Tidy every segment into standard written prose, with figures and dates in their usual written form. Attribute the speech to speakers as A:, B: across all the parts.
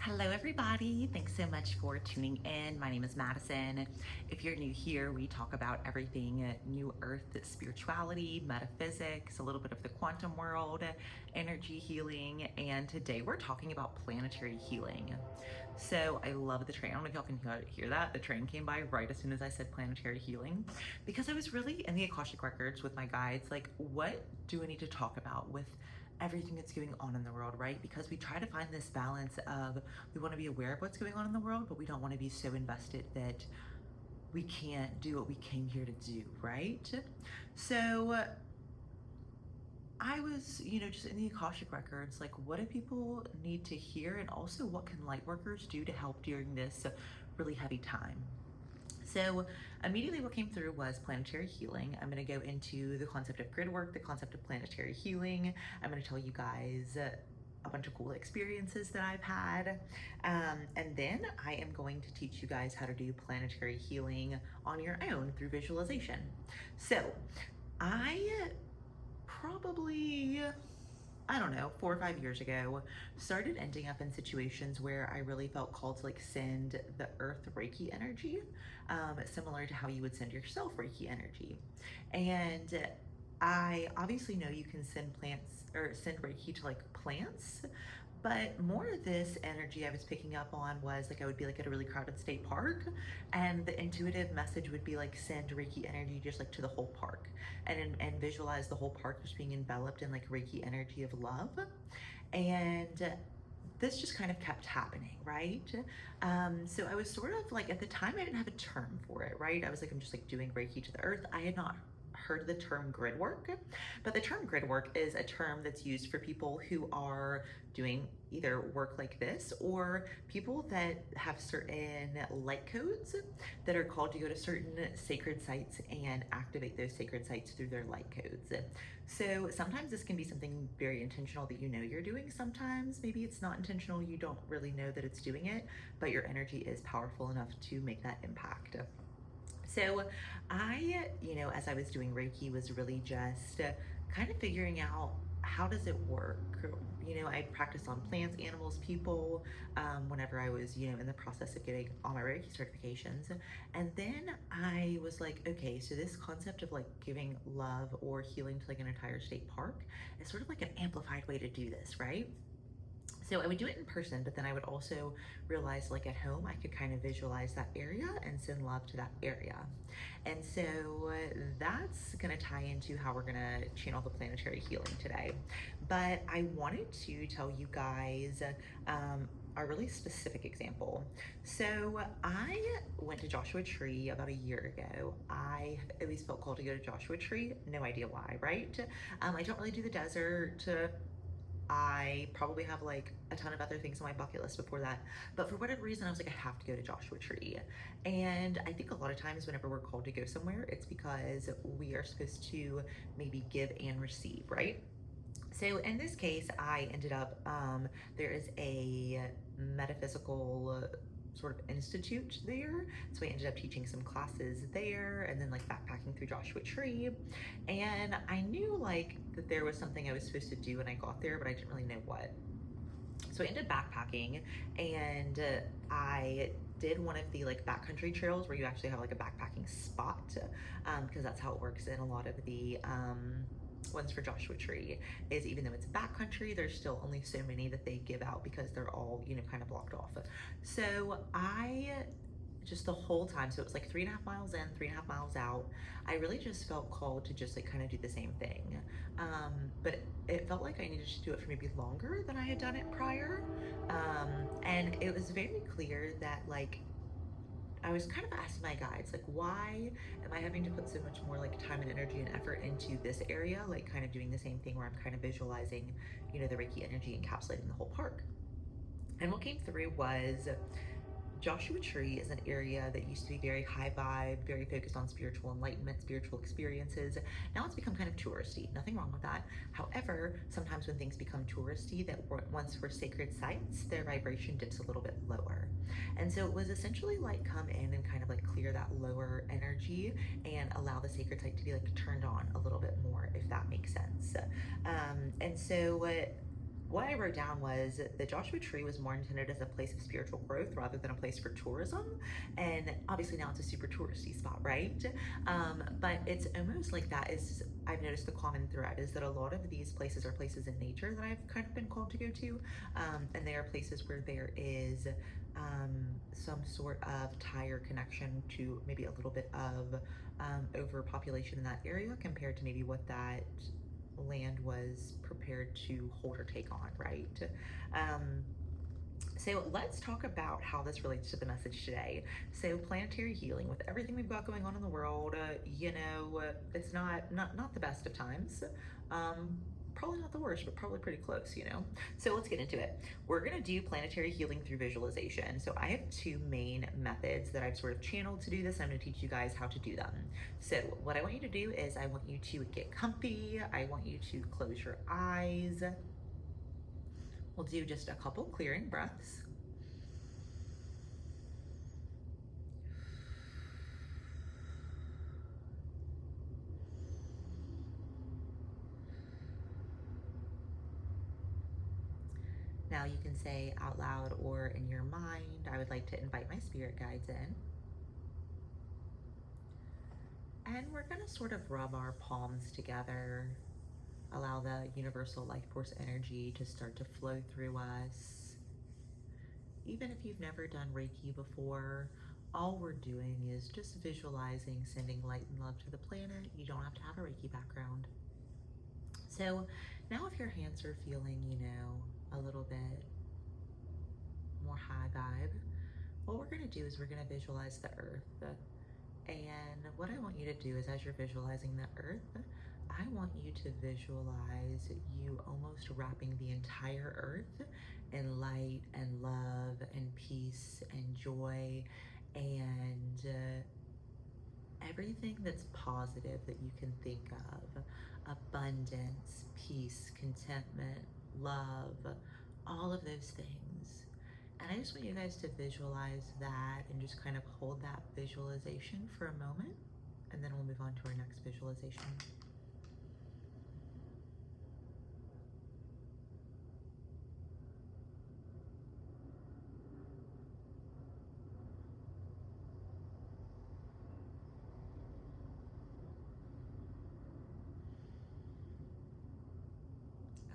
A: Hello, everybody. Thanks so much for tuning in. My name is Madison. If you're new here, we talk about everything New Earth, spirituality, metaphysics, a little bit of the quantum world, energy healing, and today we're talking about planetary healing. So I love the train. I don't know if y'all can hear that. The train came by right as soon as I said planetary healing because I was really in the Akashic Records with my guides, like, what do I need to talk about with everything that's going on in the world, right? Because we try to find this balance of we want to be aware of what's going on in the world, but we don't want to be so invested that we can't do what we came here to do, right? So I was, just in the Akashic Records, like, what do people need to hear? And also, what can Lightworkers do to help during this really heavy time? So immediately what came through was planetary healing. I'm going to go into the concept of grid work, the concept of planetary healing. I'm going to tell you guys a bunch of cool experiences that I've had. And then I am going to teach you guys how to do planetary healing on your own through visualization. So I probably, I don't know, 4 or 5 years ago, started ending up in situations where I really felt called to send the earth Reiki energy, similar to how you would send yourself Reiki energy. And I obviously know you can send plants or send Reiki to plants, but more of this energy I was picking up on was I would be at a really crowded state park, and the intuitive message would be send Reiki energy just to the whole park, and visualize the whole park just being enveloped in Reiki energy of love. And this just kind of kept happening, right? So I was sort of at the time I didn't have a term for it, right? I was I'm just doing Reiki to the earth. I had not heard the term grid work, but the term grid work is a term that's used for people who are doing either work like this or people that have certain light codes that are called to go to certain sacred sites and activate those sacred sites through their light codes. So sometimes this can be something very intentional that you know you're doing. Sometimes maybe it's not intentional, you don't really know that it's doing it, but your energy is powerful enough to make that impact. So I, as I was doing Reiki, was really just kind of figuring out how does it work. I practiced on plants, animals, people, whenever I was, in the process of getting all my Reiki certifications. And then I was okay, so this concept of giving love or healing to an entire state park is sort of an amplified way to do this, right? So I would do it in person, but then I would also realize at home, I could kind of visualize that area and send love to that area. And so that's gonna tie into how we're gonna channel the planetary healing today. But I wanted to tell you guys a really specific example. So I went to Joshua Tree about a year ago. I have always felt called to go to Joshua Tree, no idea why, right? I don't really do the desert. I probably have a ton of other things on my bucket list before that. But for whatever reason, I was I have to go to Joshua Tree. And I think a lot of times whenever we're called to go somewhere, it's because we are supposed to maybe give and receive, right? So in this case, I ended up, there is a metaphysical sort of institute there. So I ended up teaching some classes there and then backpacking through Joshua Tree. And I knew that there was something I was supposed to do when I got there, but I didn't really know what. So I ended backpacking, and I did one of the backcountry trails where you actually have a backpacking spot, because that's how it works in a lot of the ones for Joshua Tree, is even though it's backcountry, there's still only so many that they give out because they're all, kind of blocked off. So I just the whole time, so it was 3.5 miles in, 3.5 miles out, I really just felt called to just kind of do the same thing. But it felt like I needed to do it for maybe longer than I had done it prior. And it was very clear that I was kind of asking my guides, why am I having to put so much more time and energy and effort into this area? Kind of doing the same thing where I'm kind of visualizing, the Reiki energy encapsulating the whole park. And what came through was Joshua Tree is an area that used to be very high vibe, very focused on spiritual enlightenment, spiritual experiences. Now it's become kind of touristy. Nothing wrong with that. However, sometimes when things become touristy that once were sacred sites, their vibration dips a little bit lower. And so it was essentially come in and kind of clear that lower energy and allow the sacred site to be turned on a little bit more, if that makes sense. And so what I wrote down was the Joshua Tree was more intended as a place of spiritual growth rather than a place for tourism. And obviously now it's a super touristy spot, right? But it's almost like that is, I've noticed the common thread is that a lot of these places are places in nature that I've kind of been called to go to. And they are places where there is some sort of tire connection to maybe a little bit of overpopulation in that area compared to maybe what that land was prepared to hold or take on, right? So let's talk about how this relates to the message today. So planetary healing, with everything we've got going on in the world, it's not the best of times. Probably not the worst, but probably pretty close, So let's get into it. We're gonna do planetary healing through visualization. So I have two main methods that I've sort of channeled to do this. I'm gonna teach you guys how to do them. So what I want you to do is I want you to get comfy. I want you to close your eyes. We'll do just a couple clearing breaths. Now you can say out loud or in your mind, I would like to invite my spirit guides in. And we're gonna sort of rub our palms together, allow the universal life force energy to start to flow through us. Even if you've never done Reiki before, all we're doing is just visualizing sending light and love to the planet. You don't have to have a Reiki background. So now if your hands are feeling, a little bit more high vibe, what we're gonna do is we're gonna visualize the earth. And what I want you to do is as you're visualizing the earth, I want you to visualize you almost wrapping the entire earth in light and love and peace and joy and everything that's positive that you can think of. Abundance, peace, contentment, love, all of those things. And I just want you guys to visualize that and just kind of hold that visualization for a moment, and then we'll move on to our next visualization.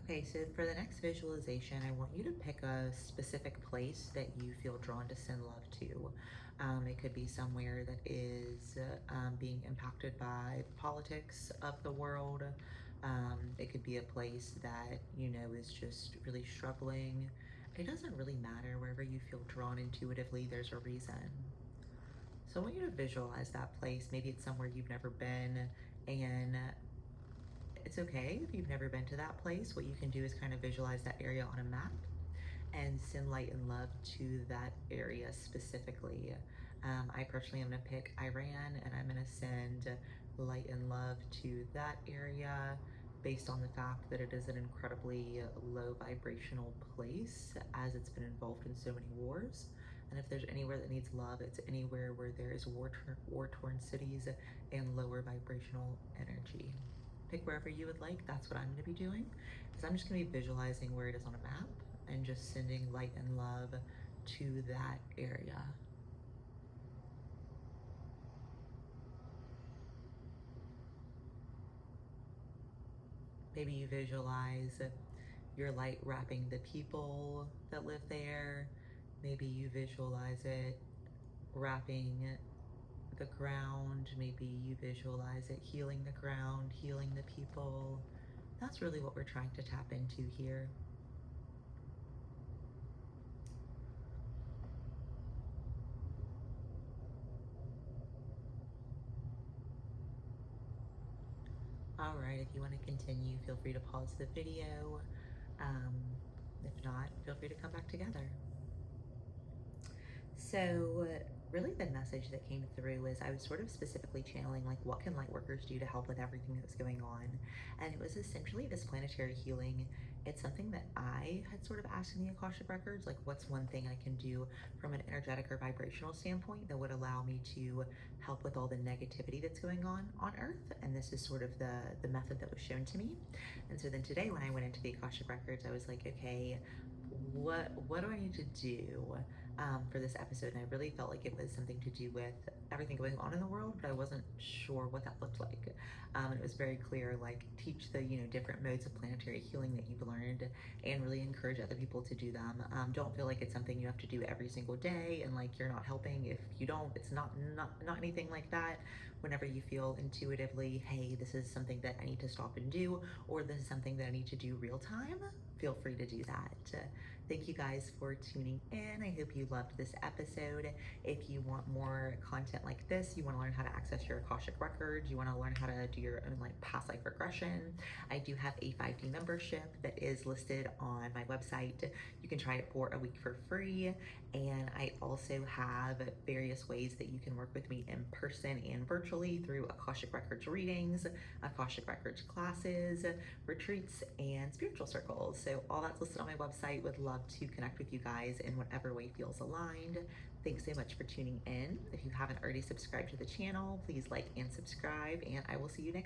A: Okay, so for the next visualization, I want you to pick a specific place that you feel drawn to send love to. It could be somewhere that is being impacted by the politics of the world. It could be a place that, is just really struggling. It doesn't really matter. Wherever you feel drawn intuitively, there's a reason. So I want you to visualize that place. Maybe it's somewhere you've never been, and it's okay if you've never been to that place. What you can do is kind of visualize that area on a map and send light and love to that area specifically. I personally am gonna pick Iran, and I'm gonna send light and love to that area based on the fact that it is an incredibly low vibrational place, as it's been involved in so many wars. And if there's anywhere that needs love, it's anywhere where there is war-torn cities and lower vibrational energy. Pick wherever you would like. That's what I'm going to be doing, is I'm just going to be visualizing where it is on a map and just sending light and love to that area. Maybe you visualize your light wrapping the people that live there. Maybe you visualize it wrapping the ground. Maybe you visualize it healing the ground, healing the people. That's really what we're trying to tap into here. All right, if you want to continue, feel free to pause the video. If not, feel free to come back together. So really the message that came through is I was sort of specifically channeling like, what can Lightworkers do to help with everything that's going on? And it was essentially this planetary healing It's something that I had sort of asked in the Akashic Records, like what's one thing I can do from an energetic or vibrational standpoint that would allow me to help with all the negativity that's going on Earth. And this is sort of the method that was shown to me. And so then today when I went into the Akashic Records, I was like, okay, what do I need to do for this episode? And I really felt like it was something to do with everything going on in the world, but I wasn't sure what that looked like. And it was very clear, like teach the different modes of planetary healing that you've learned, and really encourage other people to do them. Don't feel like it's something you have to do every single day, and like you're not helping if you don't. It's not anything like that. Whenever you feel intuitively, hey, this is something that I need to stop and do, or this is something that I need to do real time, feel free to do that. Thank you guys for tuning in. I hope you loved this episode. If you want more content like this, you want to learn how to access your Akashic records, you want to learn how to do your own like past life regression, I do have a 5D membership that is listed on my website. You can try it for a week for free. And I also have various ways that you can work with me in person and virtually through Akashic Records readings, Akashic Records classes, retreats, and spiritual circles. So all that's listed on my website. Would love to connect with you guys in whatever way feels aligned. Thanks so much for tuning in. If you haven't already subscribed to the channel, please like and subscribe, and I will see you next